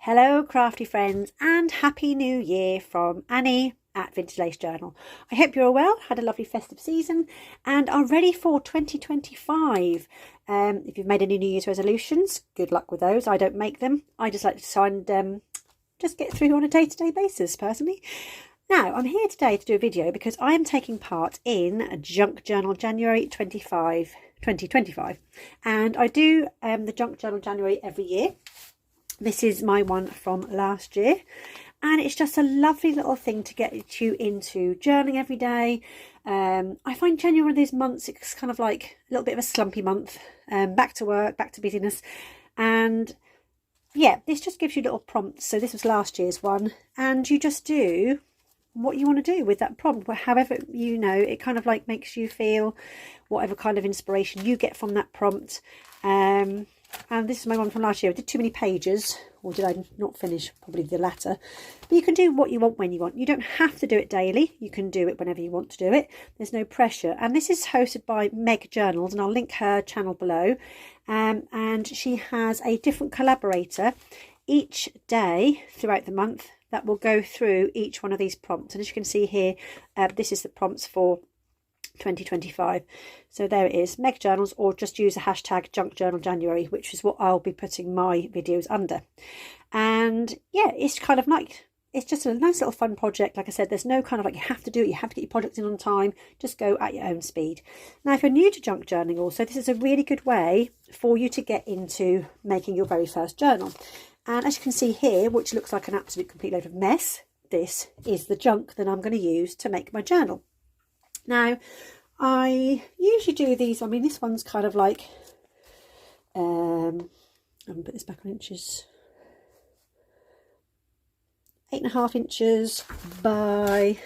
Hello crafty friends and happy new year from Annie at Vintage Lace Journal. I hope you're all well, had a lovely festive season and are ready for 2025. If you've made any New Year's resolutions, good luck with those. I don't make them. I just like to try and just get through on a day-to-day basis personally. Now, I'm here today to do a video because I am taking part in a Junk Journal January 2025. And I do the Junk Journal January every year. This is my one from last year, and it's just a lovely little thing to get you into journaling every day. I find January one of these months, it's kind of like a little bit of a slumpy month, back to work, back to busyness, and yeah, this just gives you little prompts. So this was last year's one, and you just do what you want to do with that prompt, however, you know, it kind of like makes you feel whatever kind of inspiration you get from that prompt. And this is my one from last year. I did too many pages, or did I not finish? Probably the latter. But you can do what you want when you want. You don't have to do it daily. You can do it whenever you want to do it. There's no pressure. And this is hosted by Meg Journals, and I'll link her channel below. And she has a different collaborator each day throughout the month that will go through each one of these prompts. And as you can see here, this is the prompts for 2025. So there it is, Meg Journals, or just use the hashtag Junk Journal January, which is what I'll be putting my videos under. And yeah, it's kind of like, it's just a nice little fun project. Like I said, there's no kind of like you have to do it, you have to get your projects in on time, just go at your own speed. Now if you're new to junk journaling also, this is a really good way for you to get into making your very first journal. And as you can see here, which looks like an absolute complete load of mess, this is the junk that I'm going to use to make my journal. Now, I usually do these, I mean, this one's kind of like, I'm going to put this back on inches, 8.5 inches by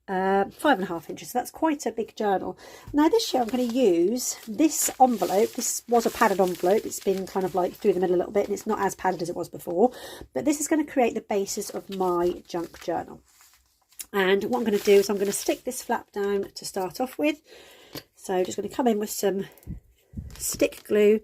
5.5 inches. So that's quite a big journal. Now this year I'm going to use this envelope. This was a padded envelope. It's been kind of like through the middle a little bit, and it's not as padded as it was before. But this is going to create the basis of my junk journal. And what I'm going to do is I'm going to stick this flap down to start off with. So just going to come in with some stick glue,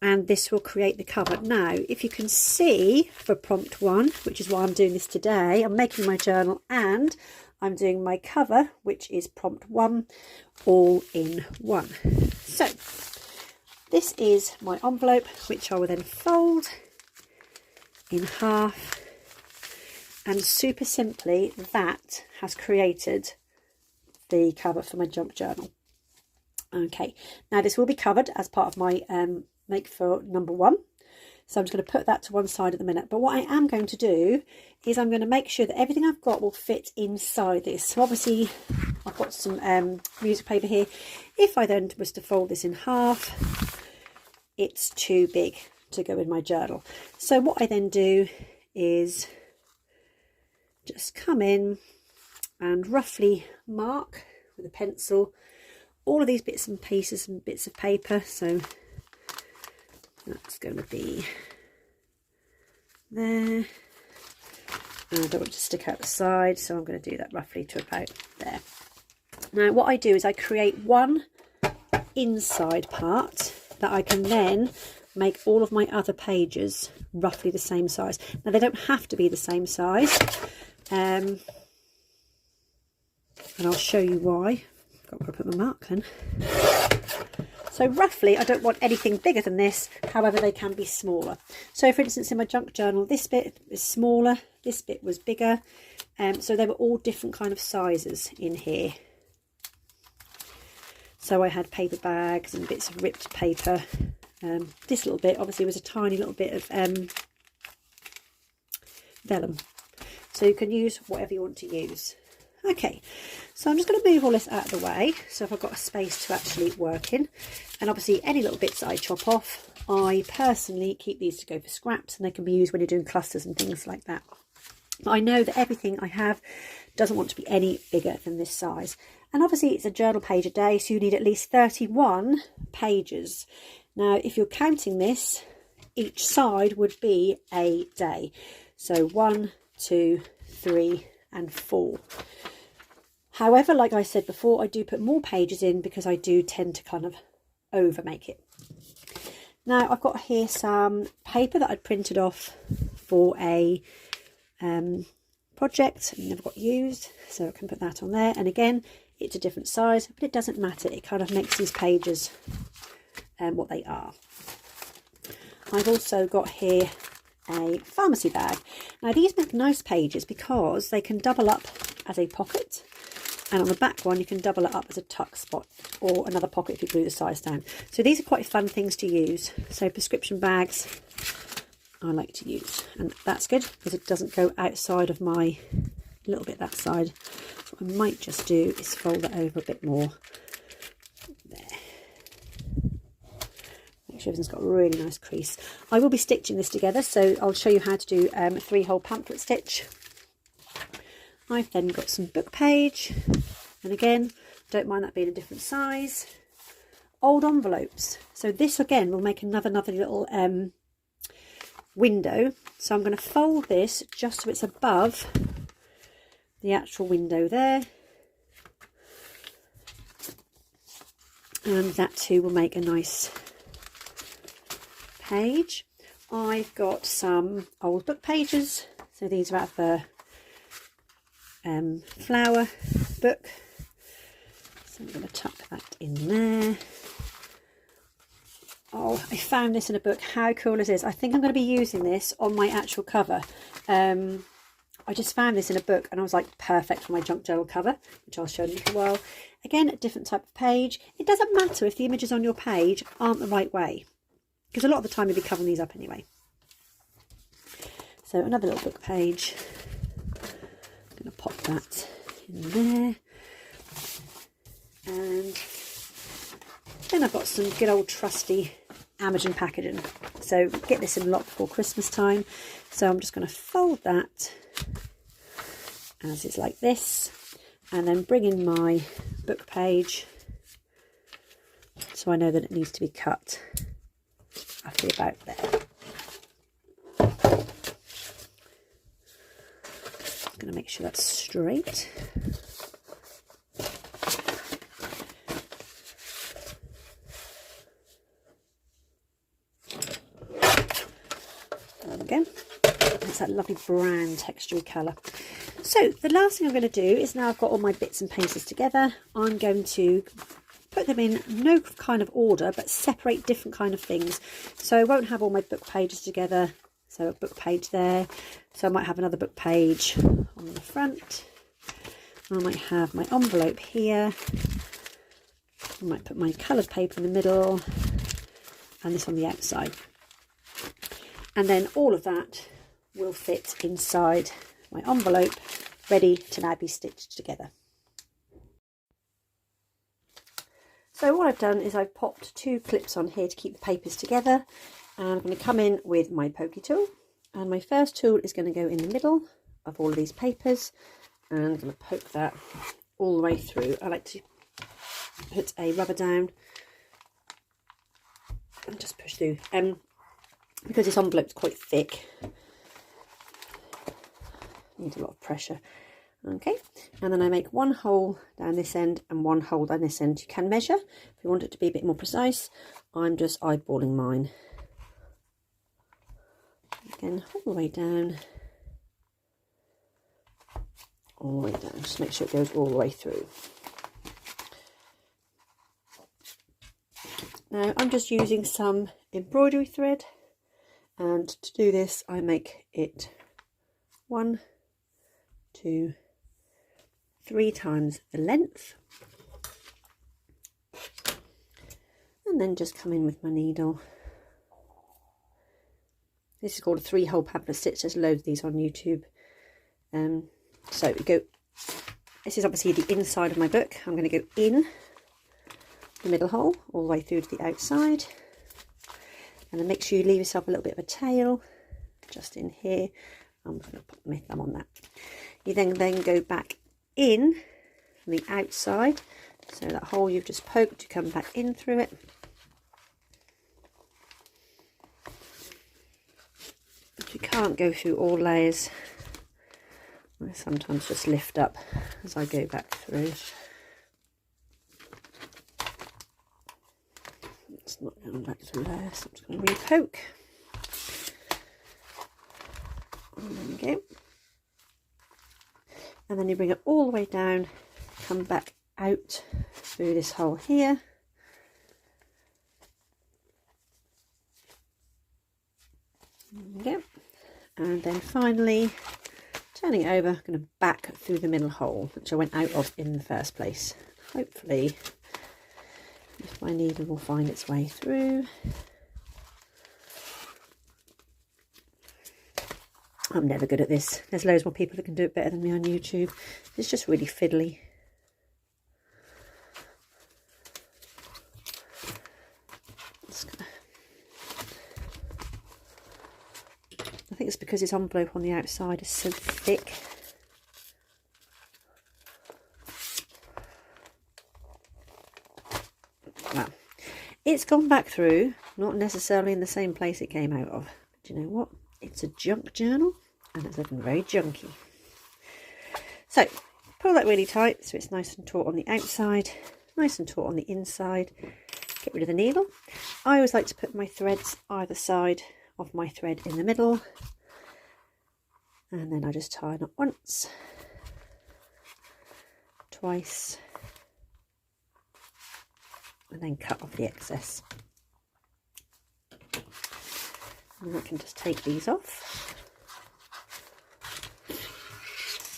and this will create the cover. Now, if you can see for prompt 1, which is why I'm doing this today, I'm making my journal and I'm doing my cover, which is prompt 1, all in one. So this is my envelope, which I will then fold in half. And super simply, that has created the cover for my junk journal. Okay, now this will be covered as part of my make for number 1. So I'm just going to put that to one side at the minute. But what I am going to do is I'm going to make sure that everything I've got will fit inside this. So obviously I've got some music paper here. If I then was to fold this in half, it's too big to go in my journal. So what I then do is just come in and roughly mark with a pencil all of these bits and pieces and bits of paper. So that's going to be there. And I don't want to stick out the side, so I'm going to do that roughly to about there. Now what I do is I create one inside part that I can then make all of my other pages roughly the same size. Now they don't have to be the same size. And I'll show you why. Got to put my mark then. So roughly I don't want anything bigger than this, however they can be smaller. So for instance in my junk journal, this bit is smaller, this bit was bigger, so they were all different kind of sizes in here. So I had paper bags and bits of ripped paper. This little bit obviously was a tiny little bit of vellum. So you can use whatever you want to use. Okay, so I'm just going to move all this out of the way, so if I've got a space to actually work in. And obviously any little bits that I chop off, I personally keep these to go for scraps, and they can be used when you're doing clusters and things like that. But I know that everything I have doesn't want to be any bigger than this size. And obviously it's a journal page a day, so you need at least 31 pages. Now if you're counting this, each side would be a day. So 1, 2, 3 and 4. However, like I said before, I do put more pages in because I do tend to kind of over make it. Now I've got here some paper that I'd printed off for a project and never got used, so I can put that on there. And again, it's a different size, but it doesn't matter. It kind of makes these pages what they are. I've also got here a pharmacy bag. Now these make nice pages because they can double up as a pocket, and on the back one you can double it up as a tuck spot or another pocket if you glue the size down. So these are quite fun things to use. So prescription bags I like to use, and that's good because it doesn't go outside of my little bit that side. So what I might just do is fold that over a bit more there. Make sure everything's got a really nice crease. I will be stitching this together, so I'll show you how to do a 3-hole pamphlet stitch. I've then got some book page, and again, don't mind that being a different size. Old envelopes. So this again will make another little window. So I'm going to fold this just so it's above the actual window there, and that too will make a nice page. I've got some old book pages, so these are out of the flower book, so I'm going to tuck that in there. Oh, I found this in a book. How cool is this? I think I'm going to be using this on my actual cover. I just found this in a book and I was like, perfect for my junk journal cover, which I'll show in a little while. Again, a different type of page. It doesn't matter if the images on your page aren't the right way, because a lot of the time you'll be covering these up anyway. So another little book page. I'm going to pop that in there. And then I've got some good old trusty Amazon packaging. So get this in a lot before Christmas time. So I'm just going to fold that as it's like this, and then bring in my book page so I know that it needs to be cut roughly about there. I'm going to make sure that's straight. There we go. It's that lovely brown textury colour. So the last thing I'm going to do is, now I've got all my bits and pieces together, I'm going to put them in no kind of order, but separate different kind of things. So I won't have all my book pages together. So a book page there. So I might have another book page on the front. I might have my envelope here. I might put my coloured paper in the middle and this on the outside. And then all of that will fit inside my envelope, ready to now be stitched together. So what I've done is I've popped 2 clips on here to keep the papers together, and I'm going to come in with my pokey tool, and my first tool is going to go in the middle of all of these papers, and I'm going to poke that all the way through. I like to put a rubber down and just push through, because this envelope's quite thick. Needs a lot of pressure. Okay, and then I make 1 hole down this end and 1 hole down this end. You can measure if you want it to be a bit more precise. I'm just eyeballing mine. Again, all the way down, all the way down. Just make sure it goes all the way through. Now I'm just using some embroidery thread, and to do this I make it 1, 2, 3 times the length, and then just come in with my needle. This is called a 3-hole pamphlet stitch. There's loads of these on YouTube. So we go, this is obviously the inside of my book. I'm going to go in the middle hole all the way through to the outside, and then make sure you leave yourself a little bit of a tail just in here. I'm going to put my thumb on that. You then go back in from the outside, so that hole you've just poked, you come back in through it. If you can't go through all layers, I sometimes just lift up as I go back through. It's not going back through there, so I'm just going to re-poke. And there we go. And then you bring it all the way down, come back out through this hole here. There we go. And then finally, turning it over, going to back through the middle hole, which I went out of in the first place. Hopefully, if my needle will find its way through. I'm never good at this. There's loads more people that can do it better than me on YouTube. It's just really fiddly. I think it's because this envelope on the outside is so thick. Well, it's gone back through, not necessarily in the same place it came out of. But you know what? It's a junk journal and it's looking very junky. So pull that really tight so it's nice and taut on the outside, nice and taut on the inside. Get rid of the needle. I always like to put my threads either side of my thread in the middle, and then I just tie a knot once, twice, and then cut off the excess. And I can just take these off,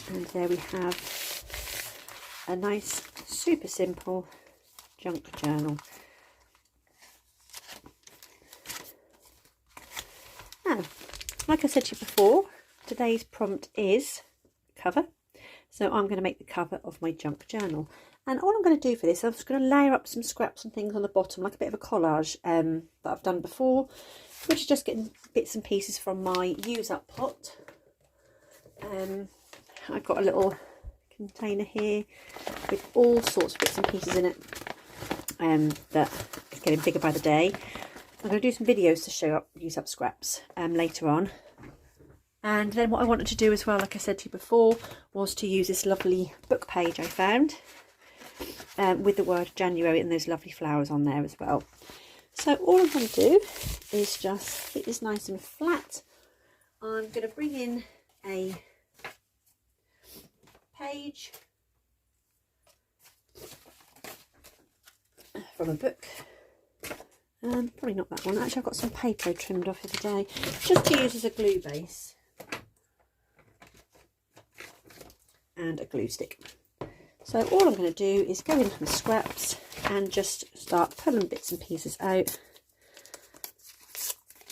and there we have a nice, super simple junk journal. Now, like I said to you before, today's prompt is cover. So I'm going to make the cover of my junk journal. And all I'm going to do for this, I'm just going to layer up some scraps and things on the bottom, like a bit of a collage that I've done before, which is just getting bits and pieces from my use up pot. I've got a little container here with all sorts of bits and pieces in it that is getting bigger by the day. I'm going to do some videos to show up use up scraps later on. And then what I wanted to do as well, like I said to you before, was to use this lovely book page I found with the word January and those lovely flowers on there as well. So all I'm going to do is just keep this nice and flat. I'm going to bring in a page from a book. Probably not that one. Actually, I've got some paper trimmed off the other day, just to use as a glue base. And a glue stick. So all I'm going to do is go into my scraps and just start pulling bits and pieces out.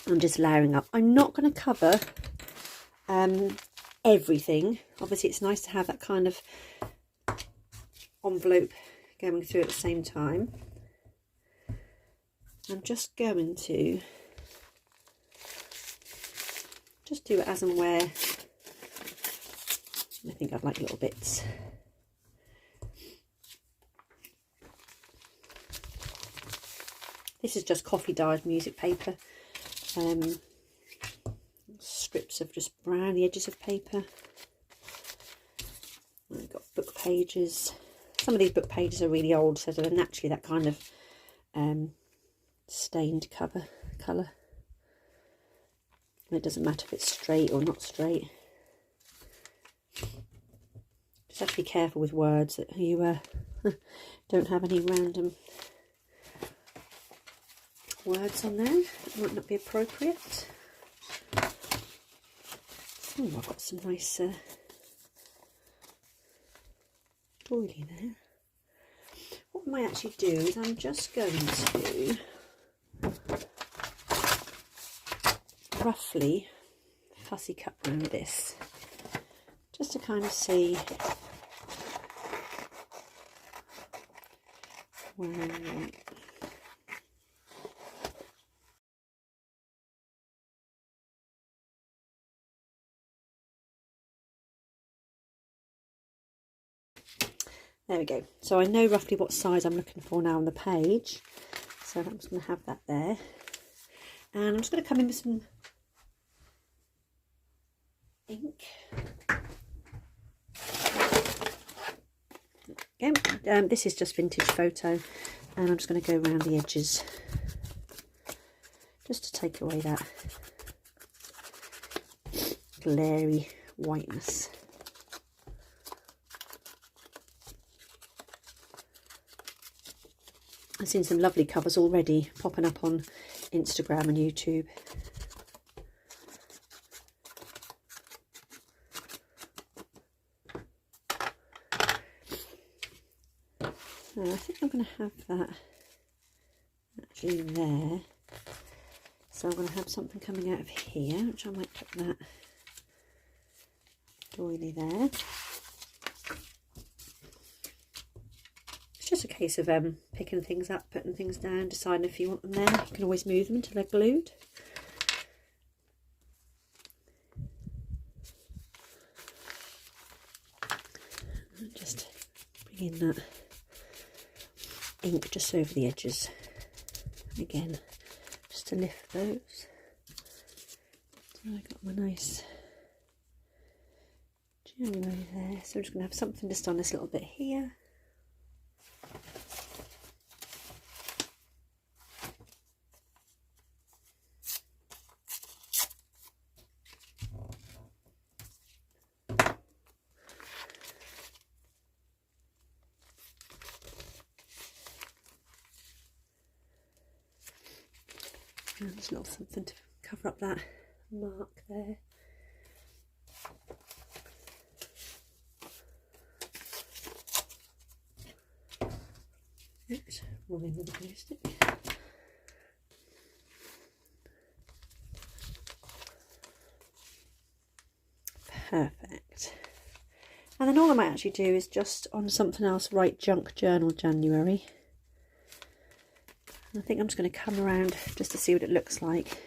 I'm just layering up. I'm not going to cover everything. Obviously, it's nice to have that kind of envelope going through at the same time. I'm just going to just do it as and where I think I'd like little bits. This is just coffee dyed music paper. Strips of just brown, the edges of paper. I've got book pages. Some of these book pages are really old, so they're naturally that kind of stained colour. And it doesn't matter if it's straight or not straight. Just have to be careful with words that you don't have any random words on there that might not be appropriate. Oh, I've got some nice doily there. What I might actually do is I'm just going to roughly fussy cut around this, just to kind of see where I want. There we go. So I know roughly what size I'm looking for now on the page. So I'm just going to have that there. And I'm just going to come in with some ink. Okay. This is just vintage photo. And I'm just going to go around the edges just to take away that glary whiteness. I've seen some lovely covers already popping up on Instagram and YouTube. So I think I'm going to have that actually there. So I'm going to have something coming out of here, which I might put that doily there. It's just a case of picking things up, putting things down, deciding if you want them there. You can always move them until they're glued. And just bring in that ink just over the edges again, just to lift those. So I got my nice January there. So I'm just going to have something just on this little bit here. And just a little something to cover up that mark there. Oops, roll in with a glue stick. Perfect. And then all I might actually do is just on something else write Junk Journal January. I think I'm just going to come around just to see what it looks like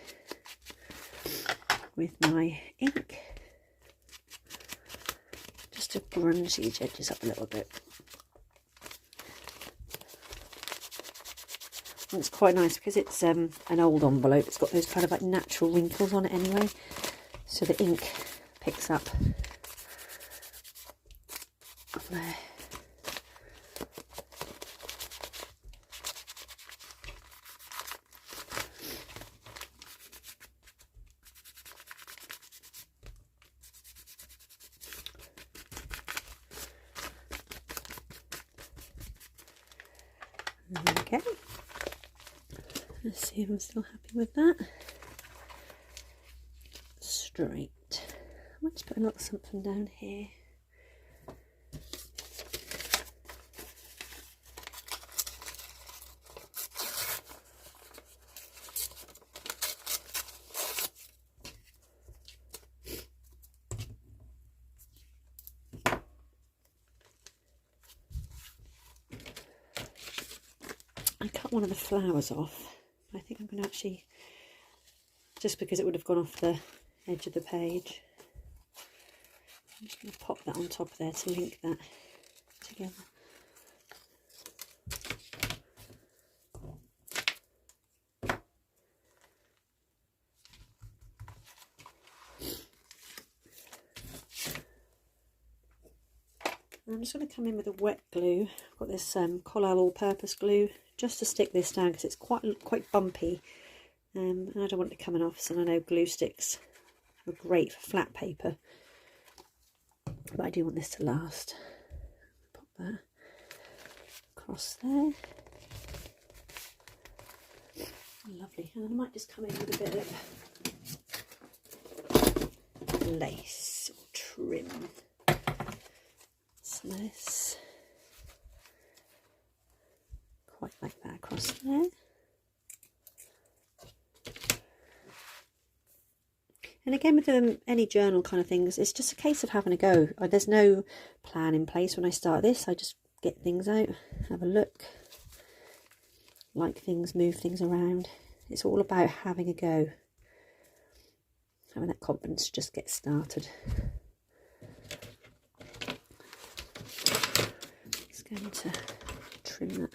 with my ink, just to grunge these edges up a little bit. And it's quite nice because it's an old envelope. It's got those kind of like natural wrinkles on it anyway, so the ink picks up there. There we go. Let's see if I'm still happy with that. Straight. I might just put a little something down here. I cut one of the flowers off. I think I'm going to actually, just because it would have gone off the edge of the page, I'm just going to pop that on top there to link that together. I'm just going to come in with a wet glue. I've got this Collal all-purpose glue just to stick this down because it's quite bumpy, and I don't want it coming off. So I know glue sticks are great for flat paper, but I do want this to last. Pop that across there. Lovely. And I might just come in with a bit of lace or trim. This quite like that across there, and again with any journal kind of things, it's just a case of having a go. There's no plan in place when I start this. I just get things out, have a look, like things, move things around. It's all about having a go, having that confidence to just get started. Going to trim that,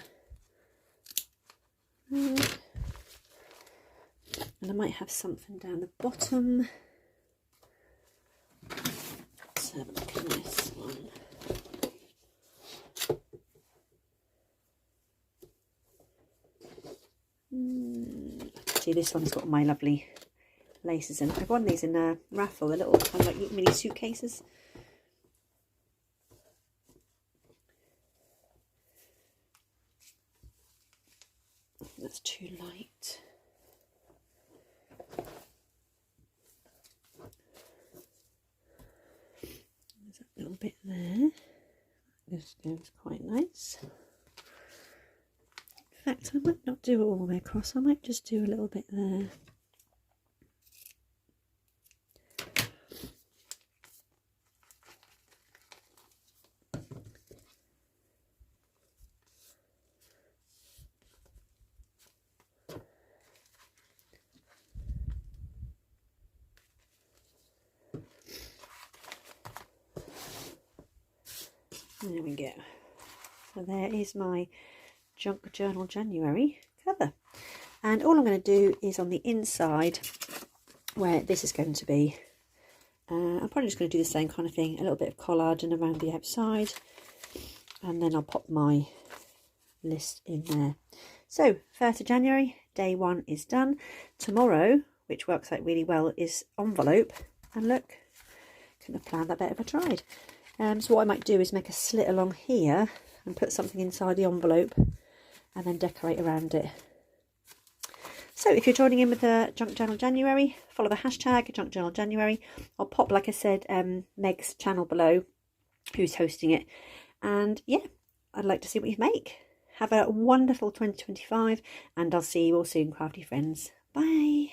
and I might have something down the bottom. Let's have a look at this one. actually this one's got my lovely laces in. I've won these in a raffle, the little kind of like mini suitcases. That's too light. There's that little bit there. This goes quite nice. In fact, I might not do it all the way across. I might just do a little bit there. There we go. So there is my Junk Journal January cover. And all I'm going to do is on the inside, where this is going to be, I'm probably just going to do the same kind of thing, a little bit of collage and around the outside. And then I'll pop my list in there. So 1st of January, day 1 is done. Tomorrow, which works out really well, is envelope. And look, couldn't have planned that better if I tried. So what I might do is make a slit along here and put something inside the envelope and then decorate around it. So if you're joining in with the Junk Journal January, follow the hashtag Junk Journal January. I'll pop, like I said, Meg's channel below, who's hosting it. And yeah, I'd like to see what you make. Have a wonderful 2025 and I'll see you all soon, crafty friends. Bye.